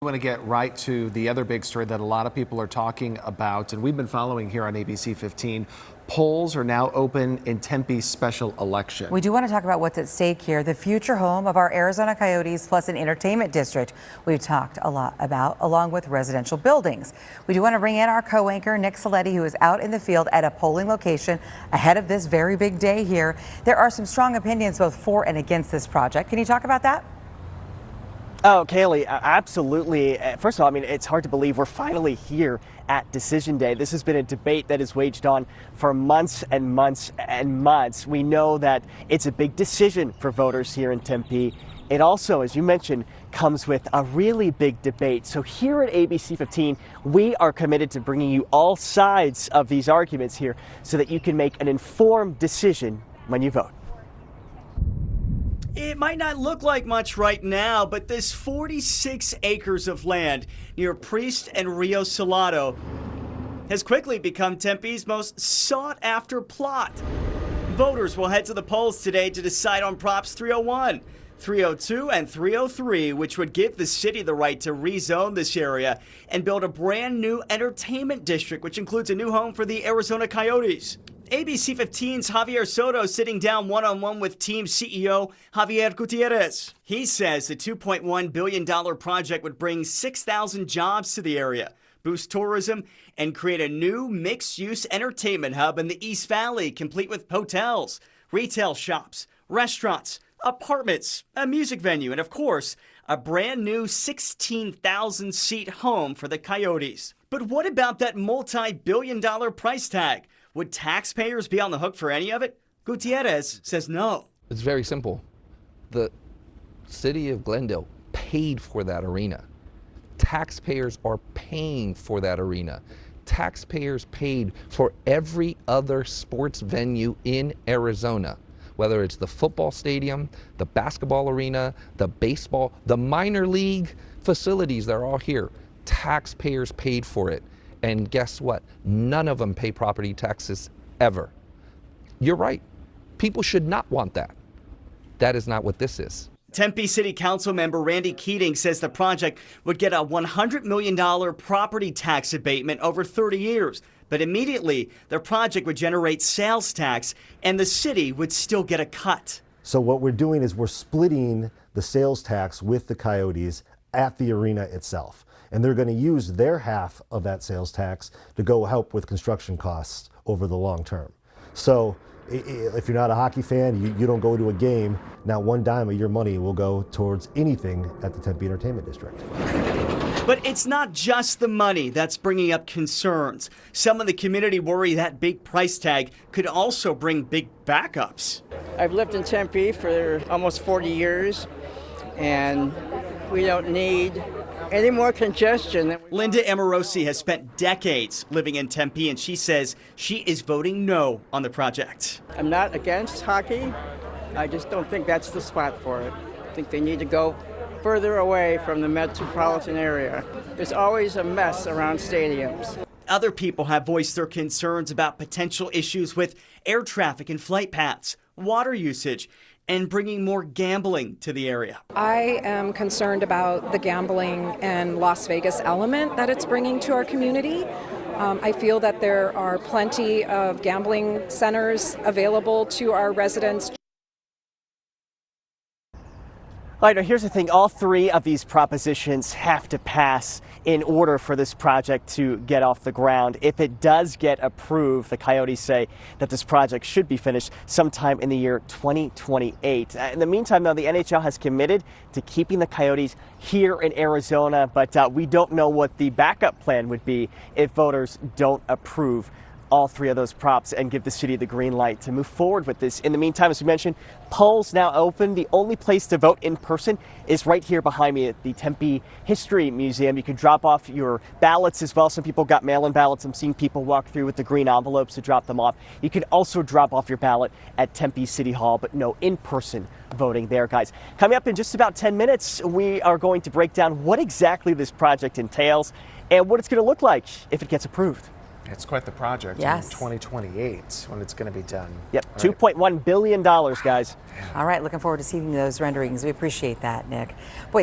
I want to get right to the other big story that a lot of people are talking about, and we've been following here on ABC 15. Polls are now open in Tempe's special election. We do want to talk about what's at stake here, the future home of our Arizona Coyotes plus an entertainment district we've talked a lot about, along with residential buildings. We do want to bring in our co-anchor, Nick Saletti, who is out in the field at a polling location ahead of this very big day here. There are some strong opinions both for and against this project. Can you talk about that? Oh, Kaylee, absolutely. First of all, I mean, it's hard to believe we're finally here at Decision Day. This has been a debate that has waged on for months and months and months. We know that it's a big decision for voters here in Tempe. It also, as you mentioned, comes with a really big debate. So here at ABC 15, we are committed to bringing you all sides of these arguments here so that you can make an informed decision when you vote. It might not look like much right now, but this 46 acres of land near Priest and Rio Salado has quickly become Tempe's most sought-after plot. Voters will head to the polls today to decide on Props 301, 302, and 303, which would give the city the right to rezone this area and build a brand new entertainment district, which includes a new home for the Arizona Coyotes. ABC 15's Javier Soto sitting down one-on-one with team CEO Javier Gutierrez. He says the $2.1 billion project would bring 6,000 jobs to the area, boost tourism, and create a new mixed-use entertainment hub in the East Valley, complete with hotels, retail shops, restaurants, apartments, a music venue, and of course, a brand new 16,000-seat home for the Coyotes. But what about that multi-billion-dollar price tag? Would taxpayers be on the hook for any of it? Gutierrez says no. It's very simple. The city of Glendale paid for that arena. Taxpayers are paying for that arena. Taxpayers paid for every other sports venue in Arizona, whether it's the football stadium, the basketball arena, the baseball, the minor league facilities, they're all here. Taxpayers paid for it. And guess what? None of them pay property taxes ever. You're right. People should not want that. That is not what this is. Tempe City Council member Randy Keating says the project would get a $100 million property tax abatement over 30 years. But immediately, the project would generate sales tax and the city would still get a cut. So what we're doing is we're splitting the sales tax with the Coyotes at the arena itself. And they're going to use their half of that sales tax to go help with construction costs over the long term. So if you're not a hockey fan, you don't go to a game, not one dime of your money will go towards anything at the Tempe Entertainment District. But it's not just the money that's bringing up concerns. Some in the community worry that big price tag could also bring big backups. I've lived in Tempe for almost 40 years, and we don't need any more congestion. Linda Amorosi has spent decades living in Tempe, and she says she is voting no on the project. I'm not against hockey. I just don't think that's the spot for it. I think they need to go further away from the metropolitan area. There's always a mess around stadiums. Other people have voiced their concerns about potential issues with air traffic and flight paths, water usage, and bringing more gambling to the area. I am concerned about the gambling and Las Vegas element that it's bringing to our community. I feel that there are plenty of gambling centers available to our residents. All right, now here's the thing. All three of these propositions have to pass in order for this project to get off the ground. If it does get approved, the Coyotes say that this project should be finished sometime in the year 2028. In the meantime, though, the NHL has committed to keeping the Coyotes here in Arizona, but we don't know what the backup plan would be if voters don't approve all three of those props and give the city the green light to move forward with this. In the meantime, as we mentioned, polls now open. The only place to vote in person is right here behind me at the Tempe History Museum. You can drop off your ballots as well. Some people got mail-in ballots. I'm seeing people walk through with the green envelopes to drop them off. You can also drop off your ballot at Tempe City Hall, but no in-person voting there, guys. Coming up in just about 10 minutes, we are going to break down what exactly this project entails and what it's going to look like if it gets approved. It's quite the project. Yes. In 2028 when it's going to be done. Yep, $2.1 billion, guys. All right, looking forward to seeing those renderings. We appreciate that, Nick. Boy,